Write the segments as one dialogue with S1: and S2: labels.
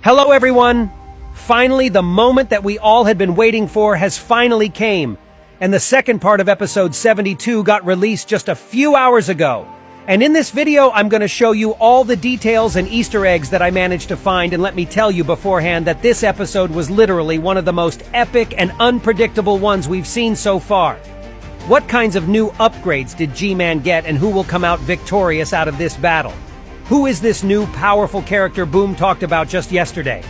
S1: Hello everyone! Finally, the moment that we all had been waiting for has finally came, and the second part of episode 72 got released just a few hours ago. And in this video, I'm going to show you all the details and Easter eggs that I managed to find, and let me tell you beforehand that this episode was literally one of the most epic and unpredictable ones we've seen so far. What kinds of new upgrades did G-Man get, and who will come out victorious out of this battle? Who is this new powerful character Boom talked about just yesterday?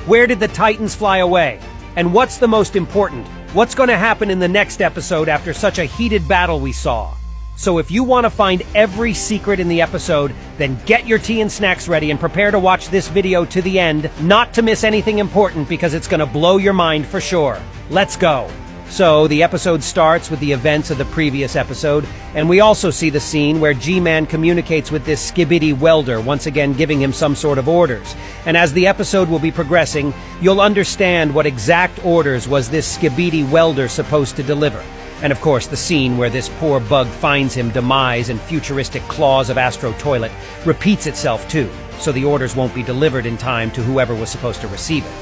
S1: Where did the Titans fly away? And what's the most important? What's going to happen in the next episode after such a heated battle we saw? So if you want to find every secret in the episode, then get your tea and snacks ready and prepare to watch this video to the end, not to miss anything important because it's going to blow your mind for sure. Let's go. So, the episode starts with the events of the previous episode, and we also see the scene where G-Man communicates with this Skibidi welder, once again giving him some sort of orders. And as the episode will be progressing, you'll understand what exact orders was this Skibidi welder supposed to deliver. And of course, the scene where this poor bug finds him demise in futuristic claws of Astro Toilet repeats itself too, so the orders won't be delivered in time to whoever was supposed to receive it.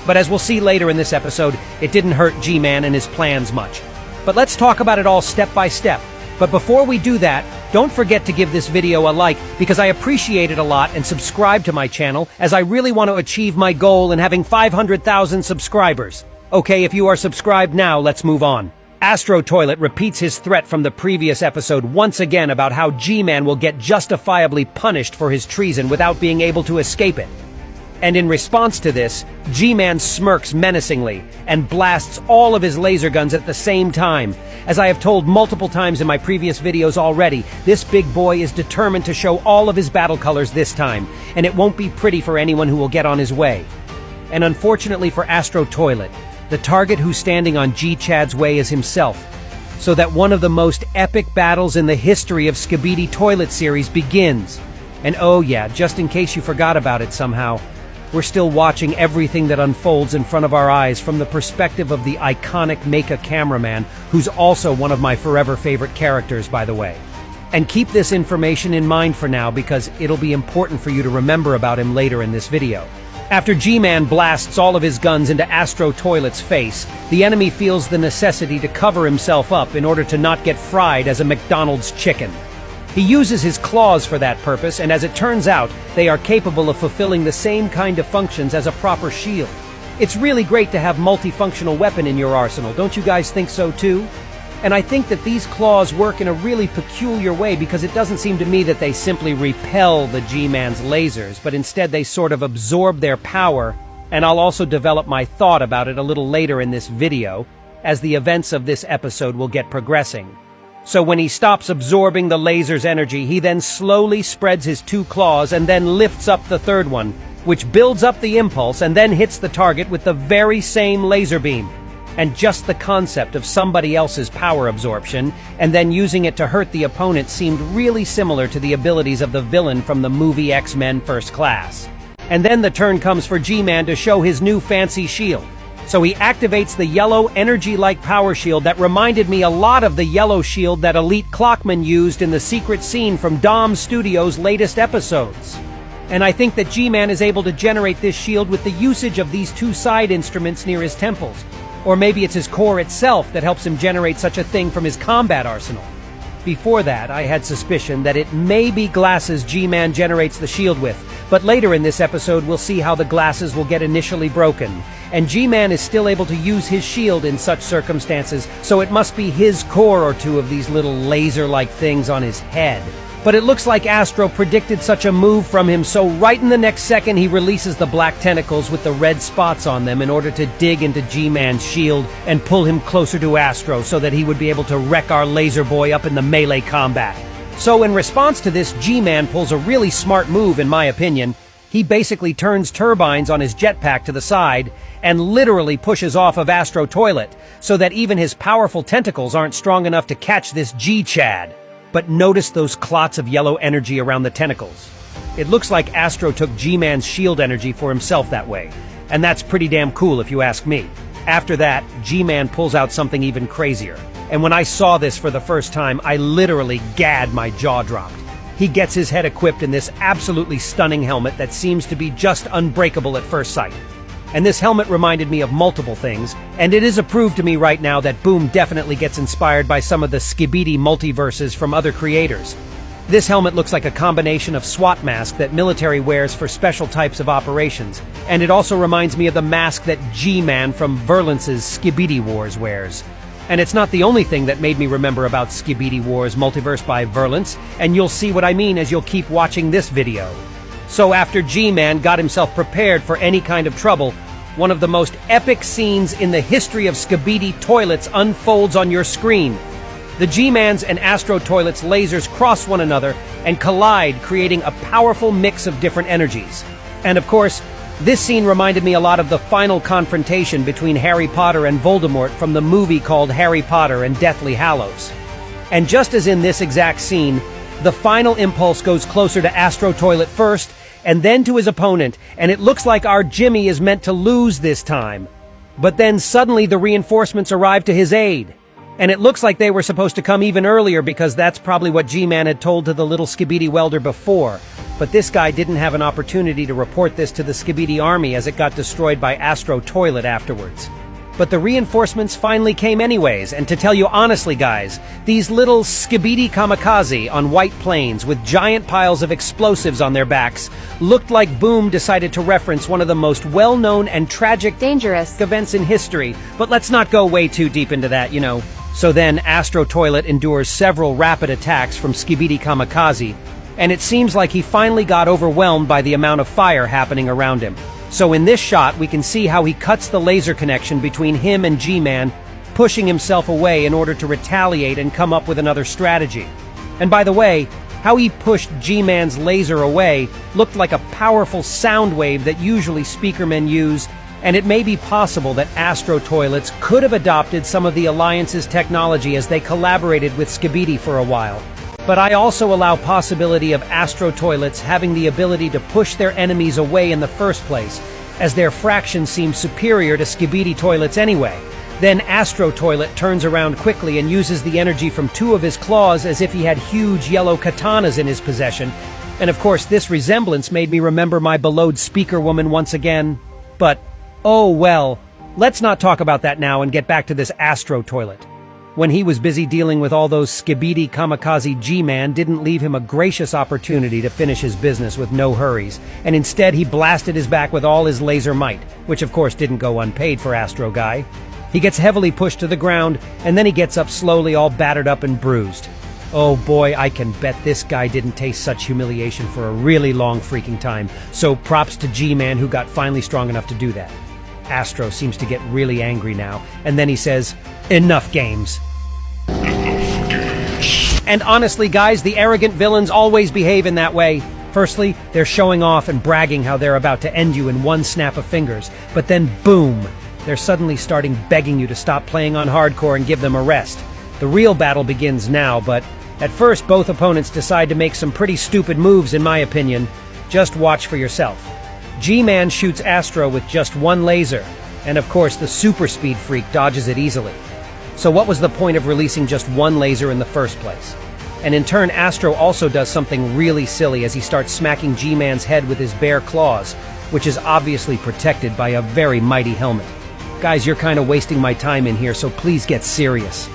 S1: But as we'll see later in this episode, it didn't hurt G-Man and his plans much. But let's talk about it all step by step. But before we do that, don't forget to give this video a like because I appreciate it a lot, and subscribe to my channel as I really want to achieve my goal in having 500,000 subscribers. Okay, if you are subscribed now, let's move on. Astro Toilet repeats his threat from the previous episode once again about how G-Man will get justifiably punished for his treason without being able to escape it. And in response to this, G-Man smirks menacingly and blasts all of his laser guns at the same time. As I have told multiple times in my previous videos already, this big boy is determined to show all of his battle colors this time, and it won't be pretty for anyone who will get on his way. And unfortunately for Astro Toilet, the target who's standing on G-Chad's way is himself, so that one of the most epic battles in the history of Skibidi Toilet series begins. And oh yeah, just in case you forgot about it somehow, we're still watching everything that unfolds in front of our eyes from the perspective of the iconic Mecha cameraman, who's also one of my forever favorite characters, by the way. And keep this information in mind for now because it'll be important for you to remember about him later in this video. After G-Man blasts all of his guns into Astro Toilet's face, the enemy feels the necessity to cover himself up in order to not get fried as a McDonald's chicken. He uses his claws for that purpose, and as it turns out, they are capable of fulfilling the same kind of functions as a proper shield. It's really great to have multifunctional weapon in your arsenal, don't you guys think so too? And I think that these claws work in a really peculiar way because it doesn't seem to me that they simply repel the G-Man's lasers, but instead they sort of absorb their power, and I'll also develop my thought about it a little later in this video, as the events of this episode will get progressing. So when he stops absorbing the laser's energy, he then slowly spreads his two claws and then lifts up the third one, which builds up the impulse and then hits the target with the very same laser beam. And just the concept of somebody else's power absorption and then using it to hurt the opponent seemed really similar to the abilities of the villain from the movie X-Men First Class. And then the turn comes for G-Man to show his new fancy shield. So he activates the yellow energy-like power shield that reminded me a lot of the yellow shield that Elite Clockman used in the secret scene from Dom Studios' latest episodes. And I think that G-Man is able to generate this shield with the usage of these two side instruments near his temples. Or maybe it's his core itself that helps him generate such a thing from his combat arsenal. Before that, I had suspicion that it may be glasses G-Man generates the shield with, but later in this episode we'll see how the glasses will get initially broken. And G-Man is still able to use his shield in such circumstances, so it must be his core or two of these little laser-like things on his head. But it looks like Astro predicted such a move from him, so right in the next second he releases the black tentacles with the red spots on them in order to dig into G-Man's shield and pull him closer to Astro so that he would be able to wreck our laser boy up in the melee combat. So in response to this, G-Man pulls a really smart move in my opinion. He basically turns turbines on his jetpack to the side and literally pushes off of Astro Toilet so that even his powerful tentacles aren't strong enough to catch this G-Chad. But notice those clots of yellow energy around the tentacles. It looks like Astro took G-Man's shield energy for himself that way, and that's pretty damn cool if you ask me. After that, G-Man pulls out something even crazier, and when I saw this for the first time, I literally gagged, my jaw dropped. he gets his head equipped in this absolutely stunning helmet that seems to be just unbreakable at first sight. And this helmet reminded me of multiple things, and it is approved to me right now that Boom definitely gets inspired by some of the Skibidi multiverses from other creators. This helmet looks like a combination of SWAT mask that military wears for special types of operations, and it also reminds me of the mask that G-Man from Verlance's Skibidi Wars wears. And it's not the only thing that made me remember about Skibidi Wars Multiverse by Verlance, and you'll see what I mean as you'll keep watching this video. So after G-Man got himself prepared for any kind of trouble, one of the most epic scenes in the history of Skibidi toilets unfolds on your screen. The G-Man's and Astro Toilet's lasers cross one another and collide, creating a powerful mix of different energies. And of course, this scene reminded me a lot of the final confrontation between Harry Potter and Voldemort from the movie called Harry Potter and Deathly Hallows. And just as in this exact scene, the final impulse goes closer to Astro Toilet first, and then to his opponent, and it looks like our Jimmy is meant to lose this time. But then suddenly the reinforcements arrive to his aid. And it looks like they were supposed to come even earlier because that's probably what G-Man had told to the little Skibidi welder before. But this guy didn't have an opportunity to report this to the Skibidi army as it got destroyed by Astro Toilet afterwards. But the reinforcements finally came anyways, and to tell you honestly guys, these little Skibidi kamikaze on white planes with giant piles of explosives on their backs looked like Boom decided to reference one of the most well-known and tragic dangerous events in history, but let's not go way too deep into that, you know. So then Astro Toilet endures several rapid attacks from Skibidi kamikaze, and it seems like he finally got overwhelmed by the amount of fire happening around him. So in this shot, we can see how he cuts the laser connection between him and G-Man, pushing himself away in order to retaliate and come up with another strategy. And by the way, how he pushed G-Man's laser away looked like a powerful sound wave that usually speakermen use, and it may be possible that Astro Toilets could have adopted some of the Alliance's technology as they collaborated with Skibidi for a while. But I also allow possibility of Astro Toilets having the ability to push their enemies away in the first place, as their fraction seems superior to Skibidi Toilets anyway. Then Astro Toilet turns around quickly and uses the energy from two of his claws as if he had huge yellow katanas in his possession. And of course this resemblance made me remember my beloved Speaker Woman once again. But oh well, let's not talk about that now and get back to this Astro Toilet. When he was busy dealing with all those Skibidi kamikaze G-Man didn't leave him a gracious opportunity to finish his business with no hurries, and instead he blasted his back with all his laser might, which of course didn't go unpaid for Astro Guy. He gets heavily pushed to the ground, and then he gets up slowly all battered up and bruised. Oh boy, I can bet this guy didn't taste such humiliation for a really long freaking time, so props to G-Man who got finally strong enough to do that. Astro seems to get really angry now, and then he says, "Enough games." And honestly guys, the arrogant villains always behave in that way. Firstly, they're showing off and bragging how they're about to end you in one snap of fingers, but then boom, they're suddenly starting begging you to stop playing on hardcore and give them a rest. The real battle begins now, but at first both opponents decide to make some pretty stupid moves in my opinion. Just watch for yourself. G-Man shoots Astro with just one laser, and of course the super speed freak dodges it easily. So what was the point of releasing just one laser in the first place? And in turn, Astro also does something really silly as he starts smacking G-Man's head with his bare claws, which is obviously protected by a very mighty helmet. Guys, you're kind of wasting my time in here, so please get serious.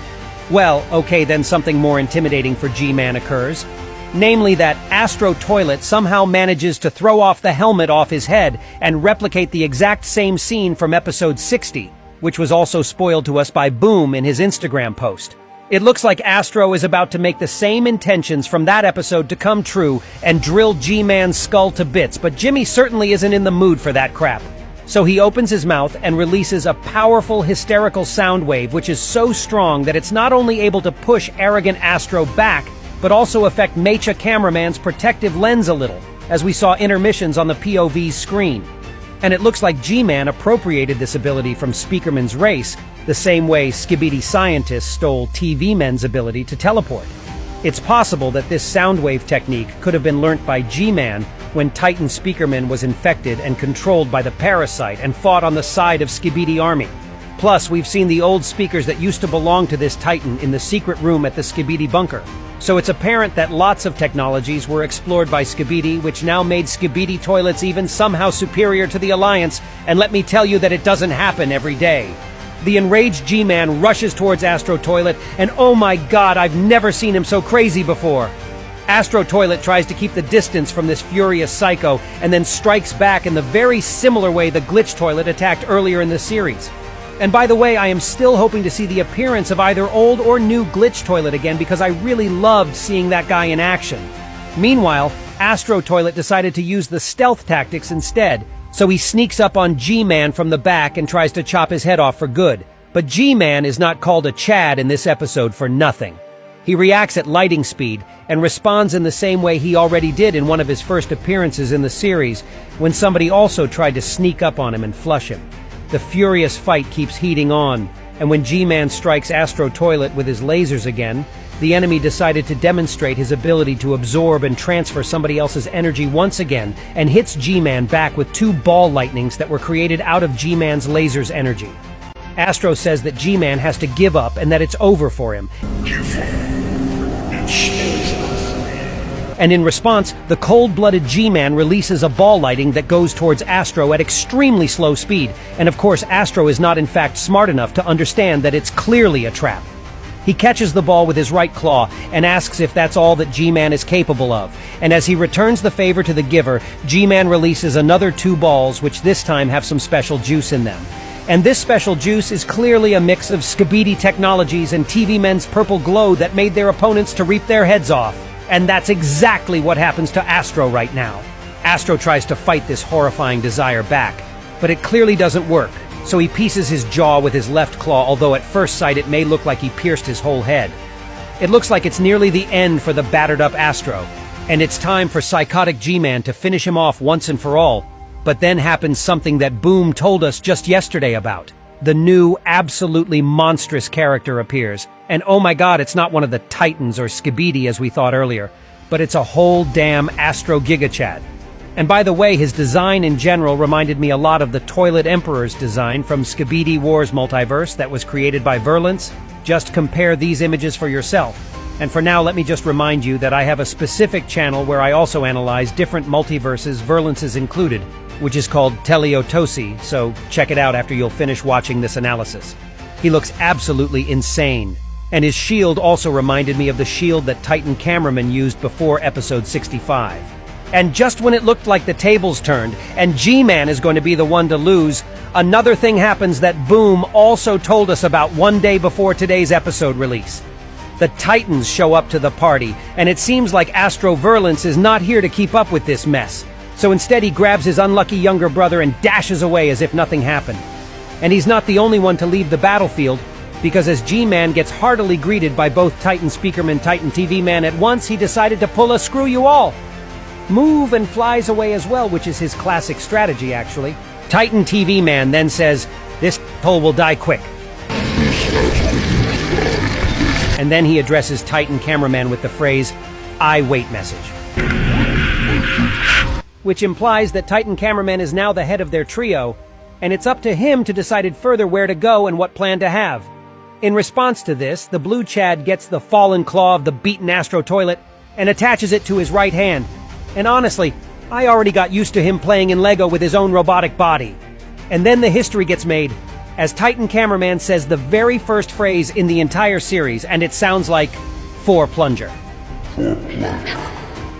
S1: Well, okay, then something more intimidating for G-Man occurs. Namely that Astro Toilet somehow manages to throw off the helmet off his head and replicate the exact same scene from episode 60, which was also spoiled to us by Boom in his Instagram post. It looks like Astro is about to make the same intentions from that episode to come true and drill G-Man's skull to bits, but Jimmy certainly isn't in the mood for that crap. So he opens his mouth and releases a powerful hysterical sound wave which is so strong that it's not only able to push arrogant Astro back, but also affect Mecha Cameraman's protective lens a little, as we saw intermissions on the POV screen. And it looks like G-Man appropriated this ability from Speakerman's race, the same way Skibidi scientists stole TV Men's ability to teleport. It's possible that this soundwave technique could have been learnt by G-Man when Titan Speakerman was infected and controlled by the parasite and fought on the side of Skibidi army. Plus, we've seen the old speakers that used to belong to this Titan in the secret room at the Skibidi bunker. So it's apparent that lots of technologies were explored by Skibidi, which now made Skibidi toilets even somehow superior to the Alliance, and let me tell you that it doesn't happen every day. The enraged G-Man rushes towards Astro Toilet, and oh my god, I've never seen him so crazy before. Astro Toilet tries to keep the distance from this furious psycho, and then strikes back in the very similar way the Glitch Toilet attacked earlier in the series. And by the way, I am still hoping to see the appearance of either old or new Glitch Toilet again because I really loved seeing that guy in action. Meanwhile, Astro Toilet decided to use the stealth tactics instead, so he sneaks up on G-Man from the back and tries to chop his head off for good. But G-Man is not called a Chad in this episode for nothing. He reacts at lightning speed and responds in the same way he already did in one of his first appearances in the series, when somebody also tried to sneak up on him and flush him. The furious fight keeps heating on, and when G-Man strikes Astro Toilet with his lasers again, the enemy decided to demonstrate his ability to absorb and transfer somebody else's energy once again, and hits G-Man back with 2 ball lightnings that were created out of G-Man's lasers energy. Astro says that G-Man has to give up and that it's over for him. And in response, the cold-blooded G-Man releases a ball lighting that goes towards Astro at extremely slow speed, and of course Astro is not in fact smart enough to understand that it's clearly a trap. He catches the ball with his right claw and asks if that's all that G-Man is capable of, and as he returns the favor to the giver, G-Man releases another 2 balls which this time have some special juice in them. And this special juice is clearly a mix of Skibidi technologies and TV Men's purple glow that made their opponents to reap their heads off. And that's exactly what happens to Astro right now. Astro tries to fight this horrifying desire back, but it clearly doesn't work, so he pieces his jaw with his left claw, although at first sight it may look like he pierced his whole head. It looks like it's nearly the end for the battered-up Astro, and it's time for psychotic G-Man to finish him off once and for all. But then happens something that Boom told us just yesterday about. The new, absolutely monstrous character appears. And oh my god, it's not one of the Titans or Skibidi as we thought earlier, but it's a whole damn Astro Gigachad. And by the way, his design in general reminded me a lot of the Toilet Emperor's design from Skibidi Wars Multiverse that was created by Verlance. Just compare these images for yourself. And for now, let me just remind you that I have a specific channel where I also analyze different multiverses, Verlance's included, which is called Teleotosi, so check it out after you'll finish watching this analysis. He looks absolutely insane, and his shield also reminded me of the shield that Titan Cameraman used before episode 65. And just when it looked like the tables turned, and G-Man is going to be the one to lose, another thing happens that Boom also told us about one day before today's episode release. The Titans show up to the party, and it seems like Astro Verlance is not here to keep up with this mess. So instead he grabs his unlucky younger brother and dashes away as if nothing happened. And he's not the only one to leave the battlefield, because as G-Man gets heartily greeted by both Titan Speakerman, Titan TV Man at once, he decided to pull a screw you all. Move and flies away as well, which is his classic strategy actually. Titan TV Man then says, "This hole will die quick." And then he addresses Titan Cameraman with the phrase, "I wait" message. Which implies that Titan Cameraman is now the head of their trio, and it's up to him to decide further where to go and what plan to have. In response to this, the blue Chad gets the fallen claw of the beaten Astro Toilet and attaches it to his right hand. And honestly, I already got used to him playing in Lego with his own robotic body. And then the history gets made, as Titan Cameraman says the very first phrase in the entire series, and it sounds like, "For plunger."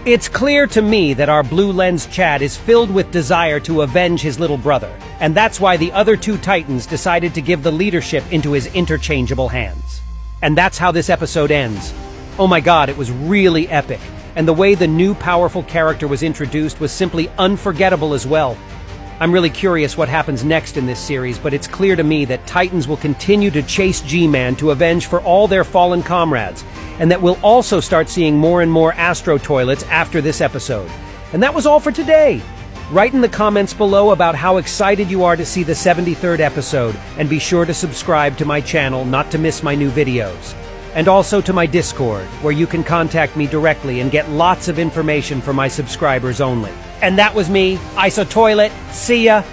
S1: It's clear to me that our blue lens Chad is filled with desire to avenge his little brother, and that's why the other 2 Titans decided to give the leadership into his interchangeable hands. And that's how this episode ends. Oh my god, it was really epic, and the way the new powerful character was introduced was simply unforgettable as well. I'm really curious what happens next in this series, but it's clear to me that Titans will continue to chase G-Man to avenge for all their fallen comrades, and that we'll also start seeing more and more Astro Toilets after this episode. And that was all for today. Write in the comments below about how excited you are to see the 73rd episode, and be sure to subscribe to my channel not to miss my new videos. And also to my Discord, where you can contact me directly and get lots of information for my subscribers only. And that was me, Iso Toilet. See ya!